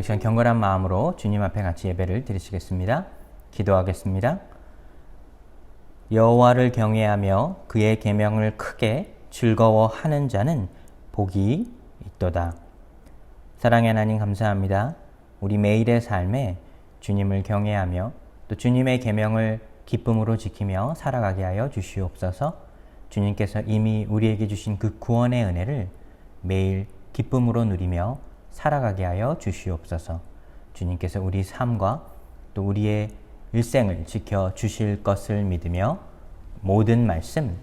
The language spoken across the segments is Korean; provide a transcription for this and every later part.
우리 시간 경건한 마음으로 주님 앞에 같이 예배를 드리시겠습니다. 기도하겠습니다. 여호와를 경외하며 그의 계명을 크게 즐거워하는 자는 복이 있도다. 사랑의 하나님 감사합니다. 우리 매일의 삶에 주님을 경외하며 또 주님의 계명을 기쁨으로 지키며 살아가게 하여 주시옵소서. 주님께서 이미 우리에게 주신 그 구원의 은혜를 매일 기쁨으로 누리며 살아가게 하여 주시옵소서. 주님께서 우리 삶과 또 우리의 일생을 지켜 주실 것을 믿으며 모든 말씀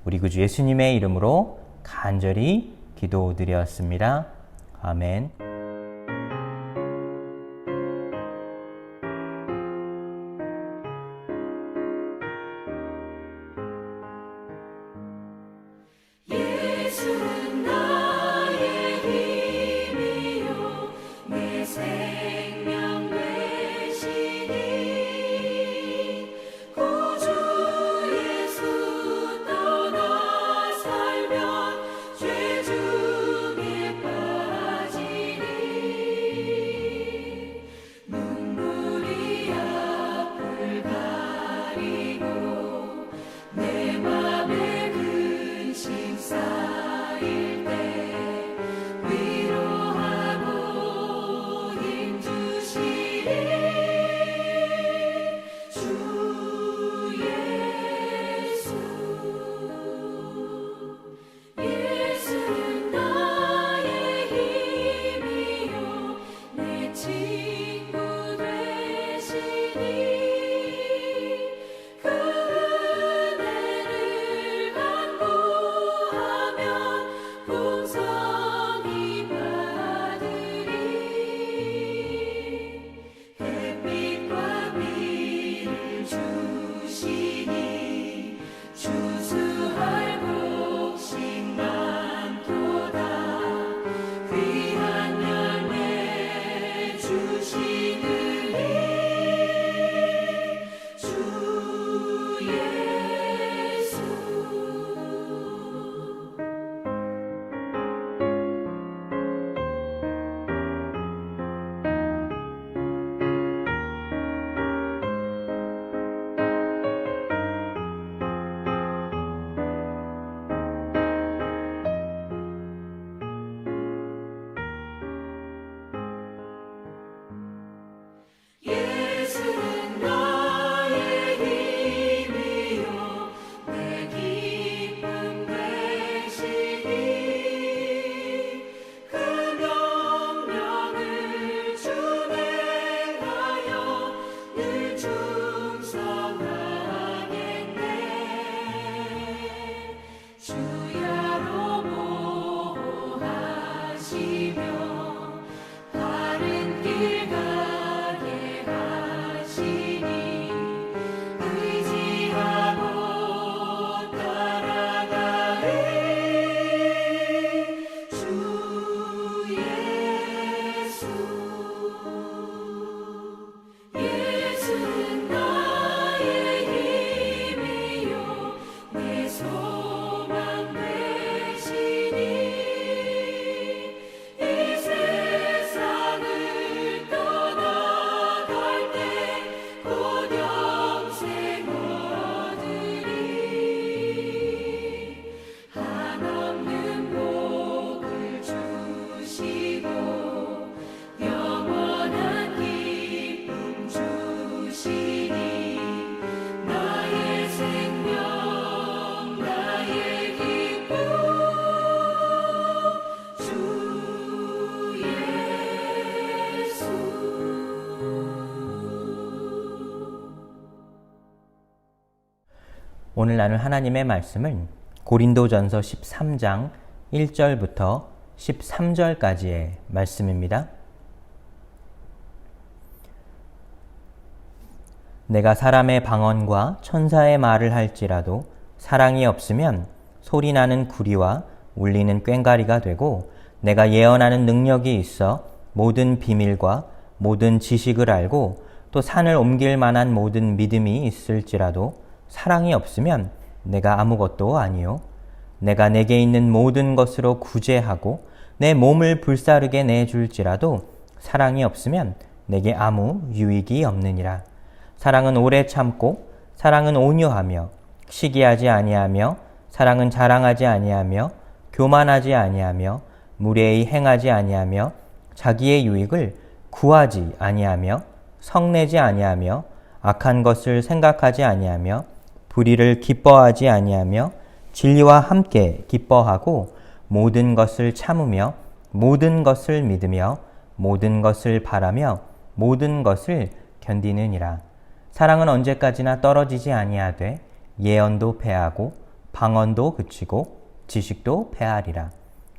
우리 구주 예수님의 이름으로 간절히 기도드렸습니다. 아멘. 오늘 나눌 하나님의 말씀은 고린도전서 13장 1절부터 13절까지의 말씀입니다. 내가 사람의 방언과 천사의 말을 할지라도 사랑이 없으면 소리나는 구리와 울리는 꽹과리가 되고, 내가 예언하는 능력이 있어 모든 비밀과 모든 지식을 알고 또 산을 옮길 만한 모든 믿음이 있을지라도 사랑이 없으면 내가 아무것도 아니요 내가 내게 있는 모든 것으로 구제하고 내 몸을 불사르게 내줄지라도 사랑이 없으면 내게 아무 유익이 없느니라. 사랑은 오래 참고 사랑은 온유하며 시기하지 아니하며 사랑은 자랑하지 아니하며 교만하지 아니하며 무례히 행하지 아니하며 자기의 유익을 구하지 아니하며 성내지 아니하며 악한 것을 생각하지 아니하며 불의를 기뻐하지 아니하며 진리와 함께 기뻐하고 모든 것을 참으며 모든 것을 믿으며 모든 것을 바라며 모든 것을 견디느니라. 사랑은 언제까지나 떨어지지 아니하되 예언도 패하고 방언도 그치고 지식도 패하리라.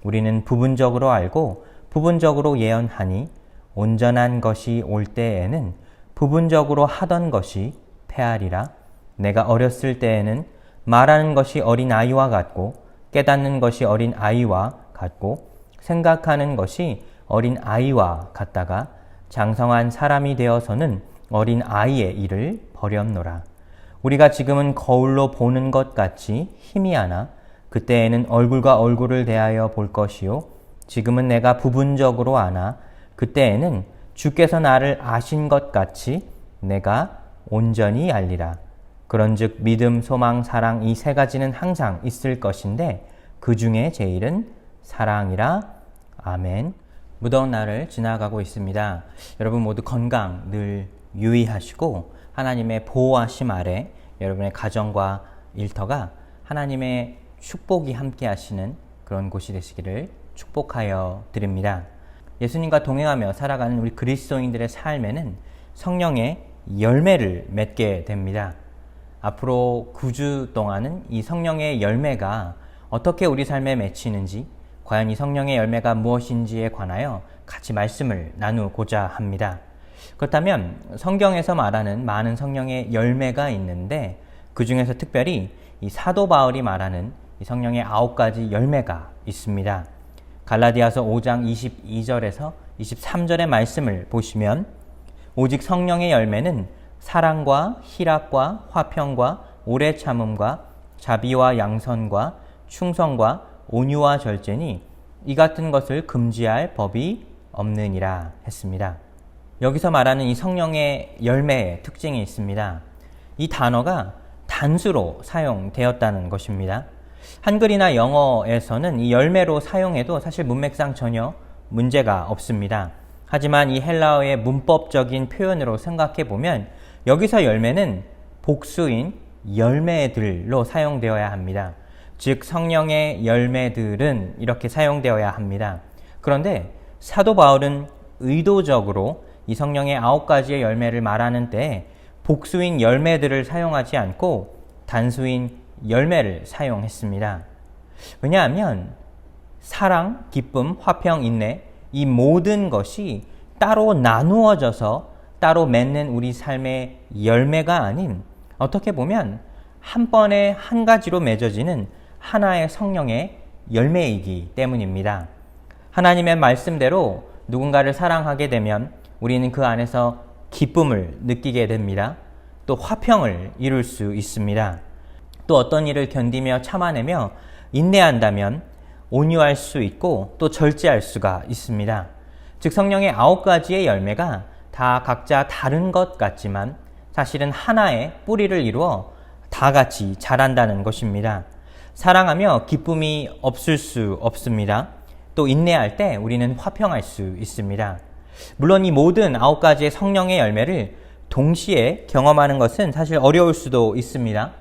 우리는 부분적으로 알고 부분적으로 예언하니 온전한 것이 올 때에는 부분적으로 하던 것이 패하리라. 내가 어렸을 때에는 말하는 것이 어린 아이와 같고 깨닫는 것이 어린 아이와 같고 생각하는 것이 어린 아이와 같다가 장성한 사람이 되어서는 어린 아이의 일을 버렸노라. 우리가 지금은 거울로 보는 것 같이 희미하나 그때에는 얼굴과 얼굴을 대하여 볼 것이요 지금은 내가 부분적으로 아나 그때에는 주께서 나를 아신 것 같이 내가 온전히 알리라. 그런즉 믿음, 소망, 사랑 이 세 가지는 항상 있을 것인데 그 중에 제일은 사랑이라. 아멘. 무더운 날을 지나가고 있습니다. 여러분 모두 건강 늘 유의하시고 하나님의 보호하심 아래 여러분의 가정과 일터가 하나님의 축복이 함께 하시는 그런 곳이 되시기를 축복하여 드립니다. 예수님과 동행하며 살아가는 우리 그리스도인들의 삶에는 성령의 열매를 맺게 됩니다. 앞으로 9주 동안은 이 성령의 열매가 어떻게 우리 삶에 맺히는지, 과연 이 성령의 열매가 무엇인지에 관하여 같이 말씀을 나누고자 합니다. 그렇다면 성경에서 말하는 많은 성령의 열매가 있는데 그 중에서 특별히 이 사도 바울이 말하는 이 성령의 9가지 열매가 있습니다. 갈라디아서 5장 22절에서 23절의 말씀을 보시면 오직 성령의 열매는 사랑과 희락과 화평과 오래 참음과 자비와 양선과 충성과 온유와 절제니 이 같은 것을 금지할 법이 없느니라 했습니다. 여기서 말하는 이 성령의 열매의 특징이 있습니다. 이 단어가 단수로 사용되었다는 것입니다. 한글이나 영어에서는 이 열매로 사용해도 사실 문맥상 전혀 문제가 없습니다. 하지만 이 헬라어의 문법적인 표현으로 생각해 보면 여기서 열매는 복수인 열매들로 사용되어야 합니다. 즉 성령의 열매들은 이렇게 사용되어야 합니다. 그런데 사도 바울은 의도적으로 이 성령의 9가지의 열매를 말하는 때에 복수인 열매들을 사용하지 않고 단수인 열매를 사용했습니다. 왜냐하면 사랑, 기쁨, 화평, 인내 이 모든 것이 따로 나누어져서 따로 맺는 우리 삶의 열매가 아닌 어떻게 보면 한 번에 한 가지로 맺어지는 하나의 성령의 열매이기 때문입니다. 하나님의 말씀대로 누군가를 사랑하게 되면 우리는 그 안에서 기쁨을 느끼게 됩니다. 또 화평을 이룰 수 있습니다. 또 어떤 일을 견디며 참아내며 인내한다면 온유할 수 있고 또 절제할 수가 있습니다. 즉 성령의 9가지의 열매가 다 각자 다른 것 같지만 사실은 하나의 뿌리를 이루어 다 같이 자란다는 것입니다. 사랑하며 기쁨이 없을 수 없습니다. 또 인내할 때 우리는 화평할 수 있습니다. 물론 이 모든 9가지의 성령의 열매를 동시에 경험하는 것은 사실 어려울 수도 있습니다.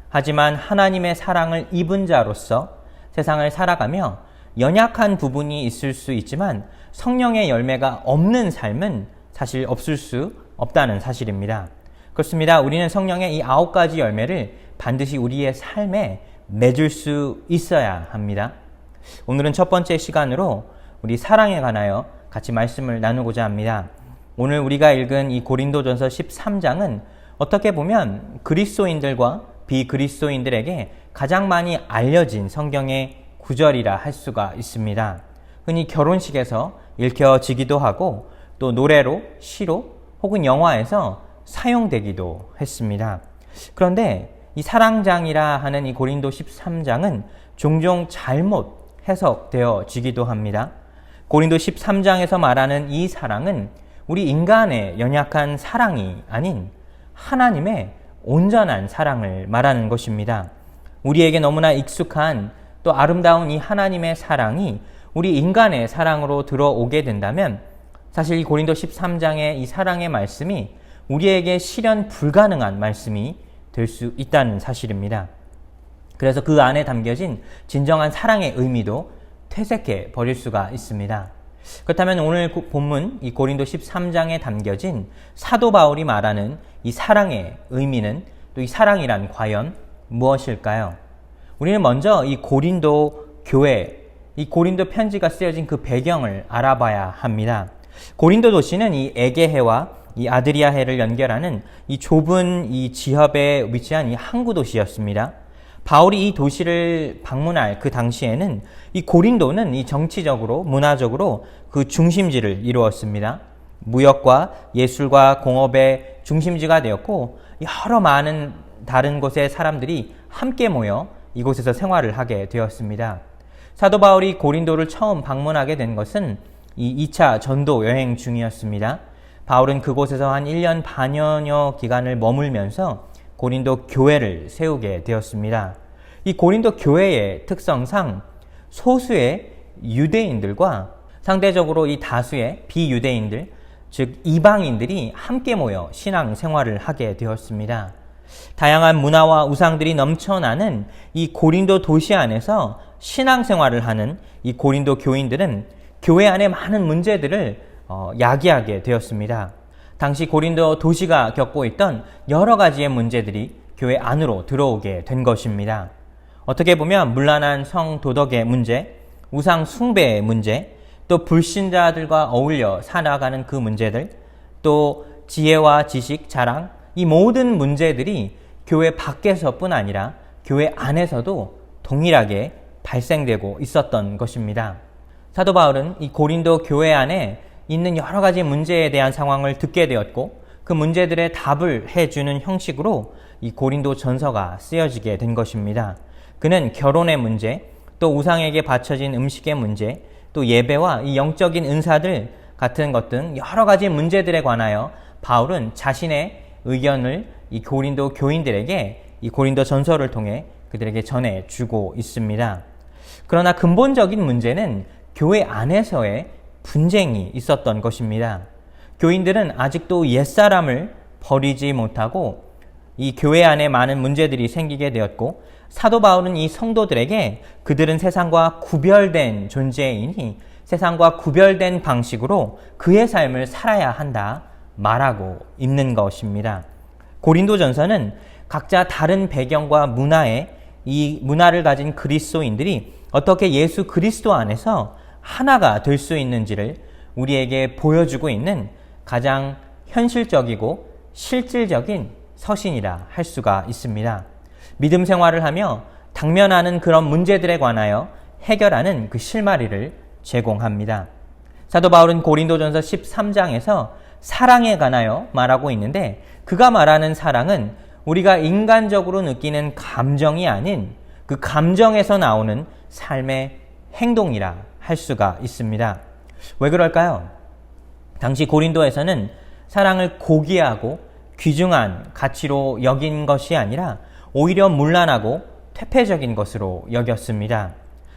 하지만 하나님의 사랑을 입은 자로서 세상을 살아가며 연약한 부분이 있을 수 있지만 성령의 열매가 없는 삶은 사실 없을 수 없다는 사실입니다. 그렇습니다. 우리는 성령의 이 9가지 열매를 반드시 우리의 삶에 맺을 수 있어야 합니다. 오늘은 첫 번째 시간으로 우리 사랑에 관하여 같이 말씀을 나누고자 합니다. 오늘 우리가 읽은 이 고린도전서 13장은 어떻게 보면 그리스도인들과 비그리스도인들에게 가장 많이 알려진 성경의 구절이라 할 수가 있습니다. 흔히 결혼식에서 읽혀지기도 하고 또 노래로, 시로 혹은 영화에서 사용되기도 했습니다. 그런데 이 사랑장이라 하는 이 고린도 13장은 종종 잘못 해석되어지기도 합니다. 고린도 13장에서 말하는 이 사랑은 우리 인간의 연약한 사랑이 아닌 하나님의 온전한 사랑을 말하는 것입니다. 우리에게 너무나 익숙한 또 아름다운 이 하나님의 사랑이 우리 인간의 사랑으로 들어오게 된다면 사실 이 고린도 13장의 이 사랑의 말씀이 우리에게 실현 불가능한 말씀이 될 수 있다는 사실입니다. 그래서 그 안에 담겨진 진정한 사랑의 의미도 퇴색해 버릴 수가 있습니다. 그렇다면 오늘 본문 이 고린도 13장에 담겨진 사도 바울이 말하는 이 사랑의 의미는 또 이 사랑이란 과연 무엇일까요? 우리는 먼저 이 고린도 교회, 이 고린도 편지가 쓰여진 그 배경을 알아봐야 합니다. 고린도 도시는 이 에게해와 이 아드리아해를 연결하는 이 좁은 이 지협에 위치한 이 항구 도시였습니다. 바울이 이 도시를 방문할 그 당시에는 이 고린도는 이 정치적으로, 문화적으로 그 중심지를 이루었습니다. 무역과 예술과 공업의 중심지가 되었고 여러 많은 다른 곳의 사람들이 함께 모여 이곳에서 생활을 하게 되었습니다. 사도 바울이 고린도를 처음 방문하게 된 것은 이 2차 전도 여행 중이었습니다. 바울은 그곳에서 한 1년 반여여 기간을 머물면서 고린도 교회를 세우게 되었습니다. 이 고린도 교회의 특성상 소수의 유대인들과 상대적으로 이 다수의 비유대인들, 즉 이방인들이 함께 모여 신앙 생활을 하게 되었습니다. 다양한 문화와 우상들이 넘쳐나는 이 고린도 도시 안에서 신앙 생활을 하는 이 고린도 교인들은 교회 안에 많은 문제들을 야기하게 되었습니다. 당시 고린도 도시가 겪고 있던 여러 가지의 문제들이 교회 안으로 들어오게 된 것입니다. 어떻게 보면 문란한 성도덕의 문제, 우상 숭배의 문제, 또 불신자들과 어울려 살아가는 그 문제들, 또 지혜와 지식, 자랑, 이 모든 문제들이 교회 밖에서뿐 아니라 교회 안에서도 동일하게 발생되고 있었던 것입니다. 사도 바울은 이 고린도 교회 안에 있는 여러 가지 문제에 대한 상황을 듣게 되었고 그 문제들의 답을 해주는 형식으로 이 고린도 전서가 쓰여지게 된 것입니다. 그는 결혼의 문제, 또 우상에게 바쳐진 음식의 문제, 또 예배와 이 영적인 은사들 같은 것 등 여러 가지 문제들에 관하여 바울은 자신의 의견을 이 고린도 교인들에게 이 고린도 전서를 통해 그들에게 전해주고 있습니다. 그러나 근본적인 문제는 교회 안에서의 분쟁이 있었던 것입니다. 교인들은 아직도 옛사람을 버리지 못하고 이 교회 안에 많은 문제들이 생기게 되었고 사도 바울은 이 성도들에게 그들은 세상과 구별된 존재이니 세상과 구별된 방식으로 그의 삶을 살아야 한다 말하고 있는 것입니다. 고린도전서는 각자 다른 배경과 이 문화를 가진 그리스도인들이 어떻게 예수 그리스도 안에서 하나가 될 수 있는지를 우리에게 보여주고 있는 가장 현실적이고 실질적인 서신이라 할 수가 있습니다. 믿음 생활을 하며 당면하는 그런 문제들에 관하여 해결하는 그 실마리를 제공합니다. 사도 바울은 고린도전서 13장에서 사랑에 관하여 말하고 있는데 그가 말하는 사랑은 우리가 인간적으로 느끼는 감정이 아닌 그 감정에서 나오는 삶의 행동이라 할 수가 있습니다. 왜 그럴까요? 당시 고린도에서는 사랑을 고귀하고 귀중한 가치로 여긴 것이 아니라 오히려 문란하고 퇴폐적인 것으로 여겼습니다.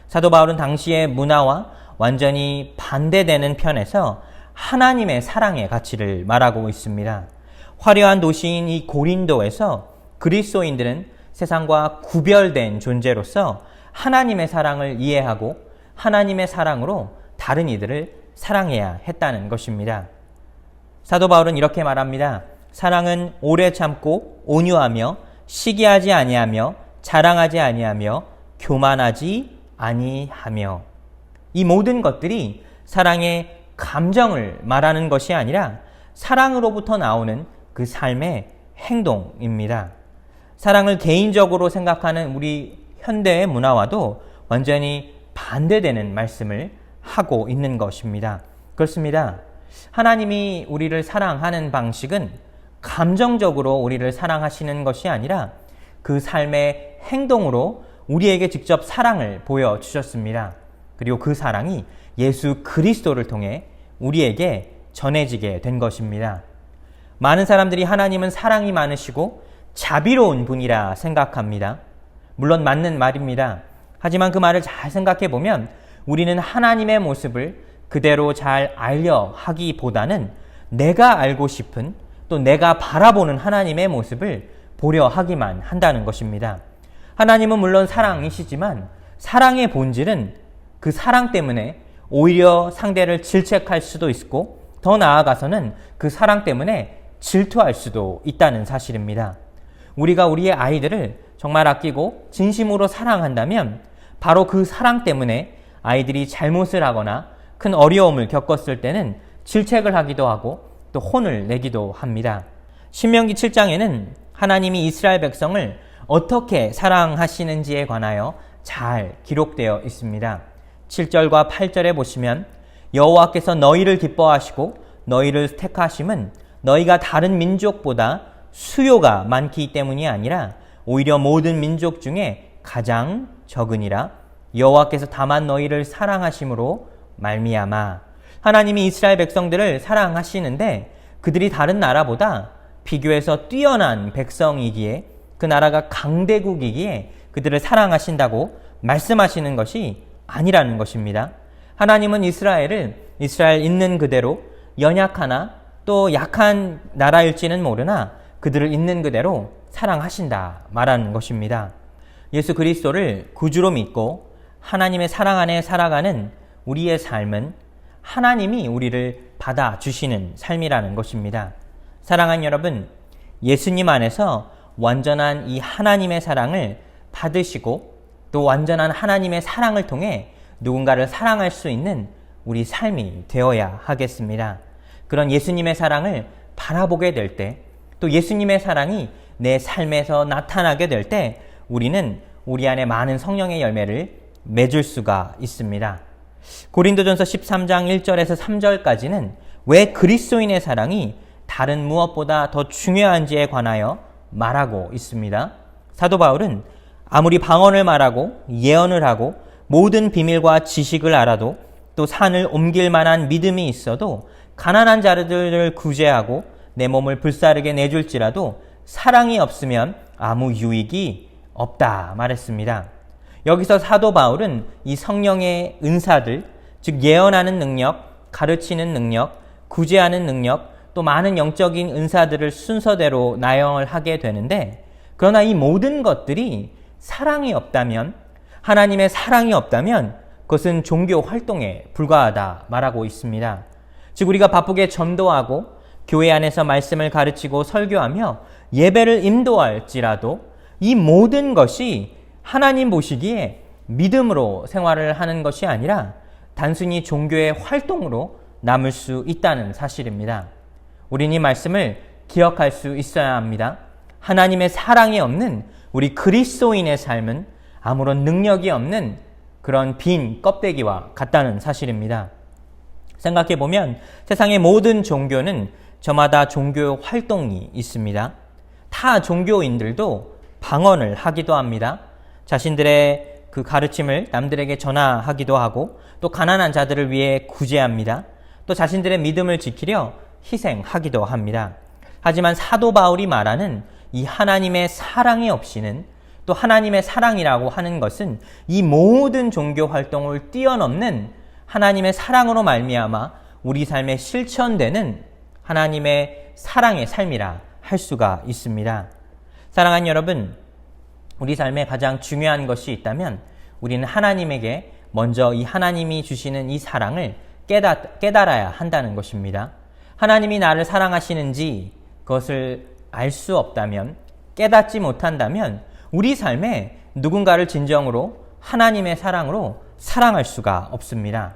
사도 바울은 당시의 문화와 완전히 반대되는 편에서 하나님의 사랑의 가치를 말하고 있습니다. 화려한 도시인 이 고린도에서 그리스도인들은 세상과 구별된 존재로서 하나님의 사랑을 이해하고 하나님의 사랑으로 다른 이들을 사랑해야 했다는 것입니다. 사도 바울은 이렇게 말합니다. 사랑은 오래 참고 온유하며 시기하지 아니하며 자랑하지 아니하며 교만하지 아니하며 이 모든 것들이 사랑의 감정을 말하는 것이 아니라 사랑으로부터 나오는 그 삶의 행동입니다. 사랑을 개인적으로 생각하는 우리 현대의 문화와도 완전히 반대되는 말씀을 하고 있는 것입니다. 그렇습니다. 하나님이 우리를 사랑하는 방식은 감정적으로 우리를 사랑하시는 것이 아니라 그 삶의 행동으로 우리에게 직접 사랑을 보여주셨습니다. 그리고 그 사랑이 예수 그리스도를 통해 우리에게 전해지게 된 것입니다. 많은 사람들이 하나님은 사랑이 많으시고 자비로운 분이라 생각합니다. 물론 맞는 말입니다. 하지만 그 말을 잘 생각해 보면 우리는 하나님의 모습을 그대로 잘 알려 하기보다는 내가 알고 싶은 또 내가 바라보는 하나님의 모습을 보려 하기만 한다는 것입니다. 하나님은 물론 사랑이시지만 사랑의 본질은 그 사랑 때문에 오히려 상대를 질책할 수도 있고 더 나아가서는 그 사랑 때문에 질투할 수도 있다는 사실입니다. 우리가 우리의 아이들을 정말 아끼고 진심으로 사랑한다면 바로 그 사랑 때문에 아이들이 잘못을 하거나 큰 어려움을 겪었을 때는 질책을 하기도 하고 또 혼을 내기도 합니다. 신명기 7장에는 하나님이 이스라엘 백성을 어떻게 사랑하시는지에 관하여 잘 기록되어 있습니다. 7절과 8절에 보시면 여호와께서 너희를 기뻐하시고 너희를 택하심은 너희가 다른 민족보다 수요가 많기 때문이 아니라 오히려 모든 민족 중에 가장 적으니라. 여호와께서 다만 너희를 사랑하심으로 말미암아. 하나님이 이스라엘 백성들을 사랑하시는데 그들이 다른 나라보다 비교해서 뛰어난 백성이기에 그 나라가 강대국이기에 그들을 사랑하신다고 말씀하시는 것이 아니라는 것입니다. 하나님은 이스라엘 있는 그대로 연약하나 또 약한 나라일지는 모르나 그들을 있는 그대로 사랑하신다 말하는 것입니다. 예수 그리스도를 구주로 믿고 하나님의 사랑 안에 살아가는 우리의 삶은 하나님이 우리를 받아주시는 삶이라는 것입니다. 사랑하는 여러분, 예수님 안에서 완전한 이 하나님의 사랑을 받으시고 또 완전한 하나님의 사랑을 통해 누군가를 사랑할 수 있는 우리 삶이 되어야 하겠습니다. 그런 예수님의 사랑을 바라보게 될 때, 또 예수님의 사랑이 내 삶에서 나타나게 될 때 우리는 우리 안에 많은 성령의 열매를 맺을 수가 있습니다. 고린도전서 13장 1절에서 3절까지는 왜 그리스도인의 사랑이 다른 무엇보다 더 중요한지에 관하여 말하고 있습니다. 사도 바울은 아무리 방언을 말하고 예언을 하고 모든 비밀과 지식을 알아도 또 산을 옮길 만한 믿음이 있어도 가난한 자들을 구제하고 내 몸을 불사르게 내줄지라도 사랑이 없으면 아무 유익이 없다 말했습니다. 여기서 사도 바울은 이 성령의 은사들, 즉 예언하는 능력, 가르치는 능력, 구제하는 능력, 또 많은 영적인 은사들을 순서대로 나열을 하게 되는데, 그러나 이 모든 것들이 사랑이 없다면, 하나님의 사랑이 없다면 그것은 종교 활동에 불과하다 말하고 있습니다. 즉 우리가 바쁘게 전도하고 교회 안에서 말씀을 가르치고 설교하며 예배를 인도할지라도 이 모든 것이 하나님 보시기에 믿음으로 생활을 하는 것이 아니라 단순히 종교의 활동으로 남을 수 있다는 사실입니다. 우리는 이 말씀을 기억할 수 있어야 합니다. 하나님의 사랑이 없는 우리 그리스도인의 삶은 아무런 능력이 없는 그런 빈 껍데기와 같다는 사실입니다. 생각해보면 세상의 모든 종교는 저마다 종교 활동이 있습니다. 타 종교인들도 방언을 하기도 합니다. 자신들의 그 가르침을 남들에게 전하기도 하고 또 가난한 자들을 위해 구제합니다. 또 자신들의 믿음을 지키려 희생하기도 합니다. 하지만 사도 바울이 말하는 이 하나님의 사랑이 없이는, 또 하나님의 사랑이라고 하는 것은 이 모든 종교 활동을 뛰어넘는 하나님의 사랑으로 말미암아 우리 삶에 실천되는 하나님의 사랑의 삶이라 할 수가 있습니다. 사랑하는 여러분, 우리 삶에 가장 중요한 것이 있다면 우리는 하나님에게 먼저 이 하나님이 주시는 이 사랑을 깨달아야 한다는 것입니다. 하나님이 나를 사랑하시는지 그것을 알 수 없다면, 깨닫지 못한다면 우리 삶에 누군가를 진정으로 하나님의 사랑으로 사랑할 수가 없습니다.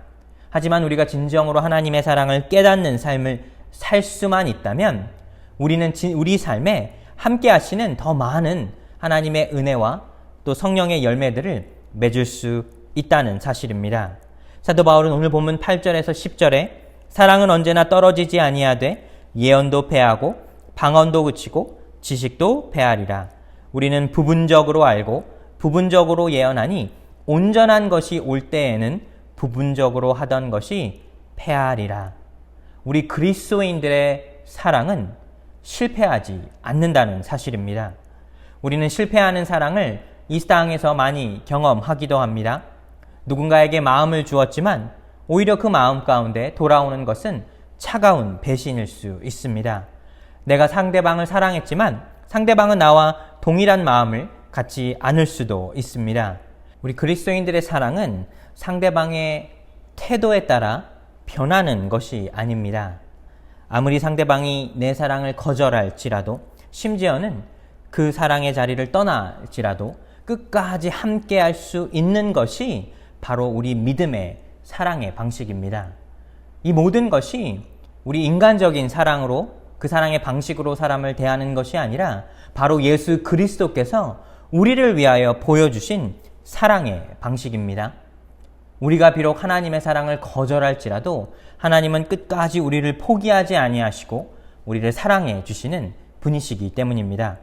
하지만 우리가 진정으로 하나님의 사랑을 깨닫는 삶을 살 수만 있다면 우리는 우리 삶에 함께 하시는 더 많은 하나님의 은혜와 또 성령의 열매들을 맺을 수 있다는 사실입니다. 사도 바울은 오늘 본문 8절에서 10절에 사랑은 언제나 떨어지지 아니하되 예언도 패하고 방언도 그치고 지식도 패하리라. 우리는 부분적으로 알고 부분적으로 예언하니 온전한 것이 올 때에는 부분적으로 하던 것이 패하리라. 우리 그리스도인들의 사랑은 실패하지 않는다는 사실입니다. 우리는 실패하는 사랑을 이 땅에서 많이 경험하기도 합니다. 누군가에게 마음을 주었지만 오히려 그 마음 가운데 돌아오는 것은 차가운 배신일 수 있습니다. 내가 상대방을 사랑했지만 상대방은 나와 동일한 마음을 갖지 않을 수도 있습니다. 우리 그리스도인들의 사랑은 상대방의 태도에 따라 변하는 것이 아닙니다. 아무리 상대방이 내 사랑을 거절할지라도, 심지어는 그 사랑의 자리를 떠날지라도 끝까지 함께할 수 있는 것이 바로 우리 믿음의 사랑의 방식입니다. 이 모든 것이 우리 인간적인 사랑으로, 그 사랑의 방식으로 사람을 대하는 것이 아니라 바로 예수 그리스도께서 우리를 위하여 보여주신 사랑의 방식입니다. 우리가 비록 하나님의 사랑을 거절할지라도 하나님은 끝까지 우리를 포기하지 아니하시고 우리를 사랑해 주시는 분이시기 때문입니다.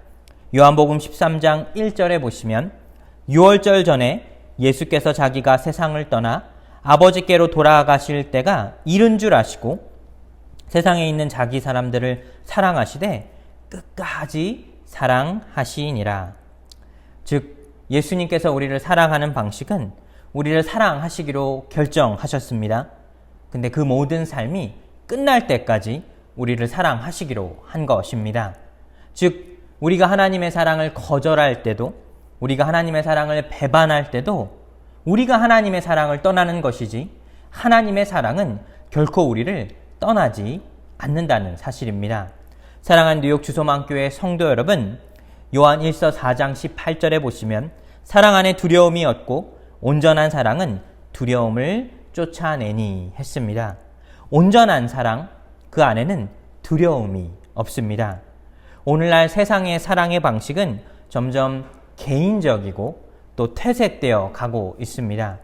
요한복음 13장 1절에 보시면 6월절 전에 예수께서 자기가 세상을 떠나 아버지께로 돌아가실 때가 이른 줄 아시고 세상에 있는 자기 사람들을 사랑하시되 끝까지 사랑하시니라. 즉 예수님께서 우리를 사랑하는 방식은 우리를 사랑하시기로 결정하셨습니다. 근데 그 모든 삶이 끝날 때까지 우리를 사랑하시기로 한 것입니다. 즉 우리가 하나님의 사랑을 거절할 때도, 우리가 하나님의 사랑을 배반할 때도 우리가 하나님의 사랑을 떠나는 것이지 하나님의 사랑은 결코 우리를 떠나지 않는다는 사실입니다. 사랑하는 뉴욕 주소만교회 성도 여러분, 요한 1서 4장 18절에 보시면 사랑 안에 두려움이 없고 온전한 사랑은 두려움을 쫓아내니 했습니다. 온전한 사랑, 그 안에는 두려움이 없습니다. 오늘날 세상의 사랑의 방식은 점점 개인적이고 또 퇴색되어 가고 있습니다.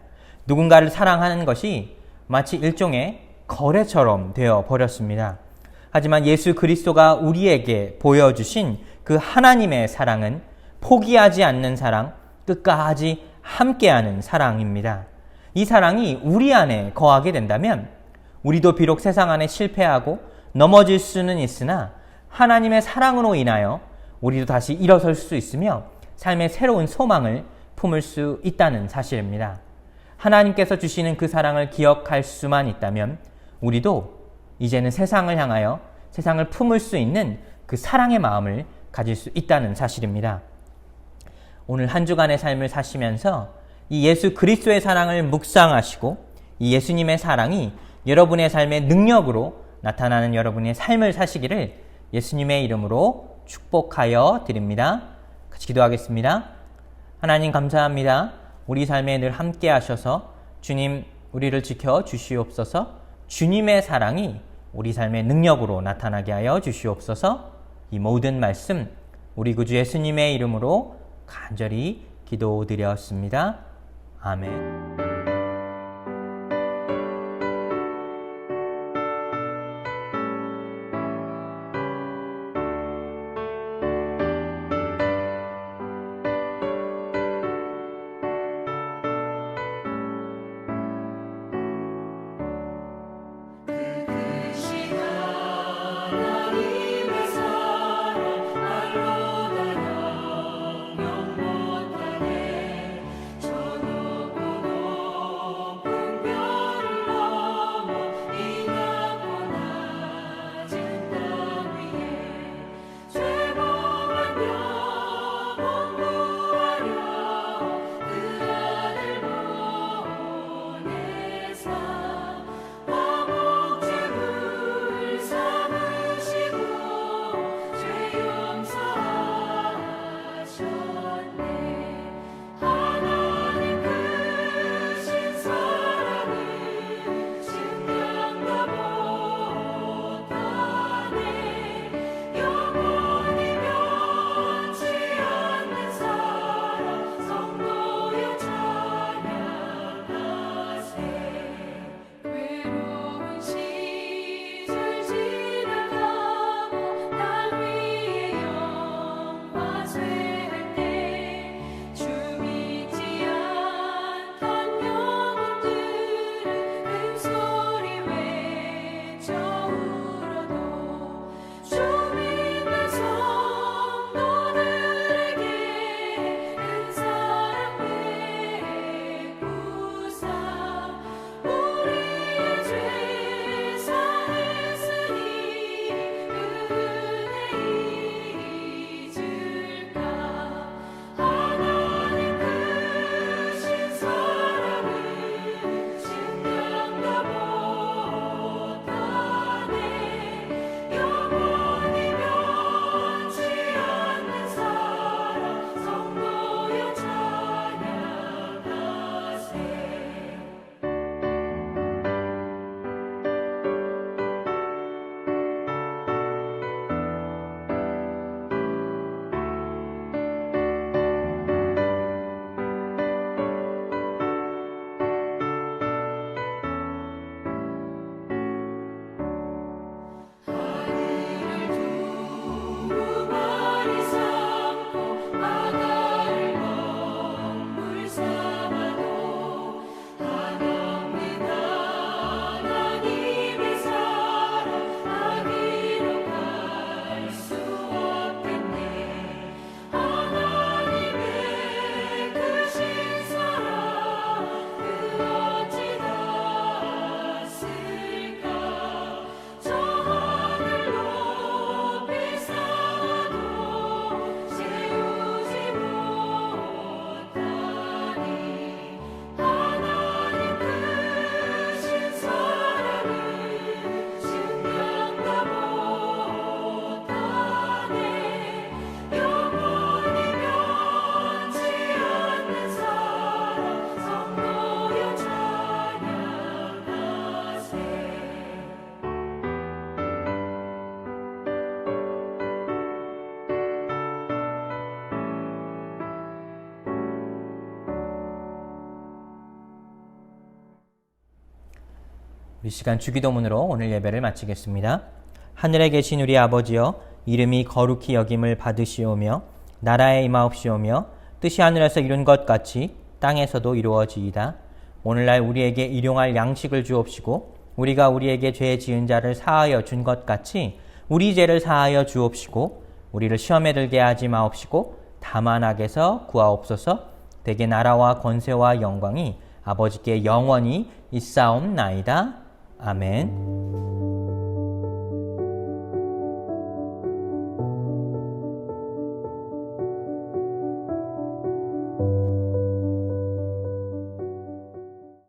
누군가를 사랑하는 것이 마치 일종의 거래처럼 되어 버렸습니다. 하지만 예수 그리스도가 우리에게 보여주신 그 하나님의 사랑은 포기하지 않는 사랑, 끝까지 함께하는 사랑입니다. 이 사랑이 우리 안에 거하게 된다면 우리도 비록 세상 안에 실패하고 넘어질 수는 있으나 하나님의 사랑으로 인하여 우리도 다시 일어설 수 있으며 삶의 새로운 소망을 품을 수 있다는 사실입니다. 하나님께서 주시는 그 사랑을 기억할 수만 있다면 우리도 이제는 세상을 향하여 세상을 품을 수 있는 그 사랑의 마음을 가질 수 있다는 사실입니다. 오늘 한 주간의 삶을 사시면서 이 예수 그리스도의 사랑을 묵상하시고 이 예수님의 사랑이 여러분의 삶의 능력으로 나타나는 여러분의 삶을 사시기를 예수님의 이름으로 축복하여 드립니다. 같이 기도하겠습니다. 하나님 감사합니다. 우리 삶에 늘 함께 하셔서 주님 우리를 지켜 주시옵소서. 주님의 사랑이 우리 삶의 능력으로 나타나게 하여 주시옵소서. 이 모든 말씀 우리 구주 예수님의 이름으로 간절히 기도드렸습니다. 아멘. 우리 시간 주기도문으로 오늘 예배를 마치겠습니다. 하늘에 계신 우리 아버지여, 이름이 거룩히 여김을 받으시오며 나라에 임하옵시오며 뜻이 하늘에서 이룬 것 같이 땅에서도 이루어지이다. 오늘날 우리에게 일용할 양식을 주옵시고 우리가 우리에게 죄 지은 자를 사하여 준 것 같이 우리 죄를 사하여 주옵시고 우리를 시험에 들게 하지 마옵시고 다만 악에서 구하옵소서. 대개 나라와 권세와 영광이 아버지께 영원히 있사옵나이다. 아멘.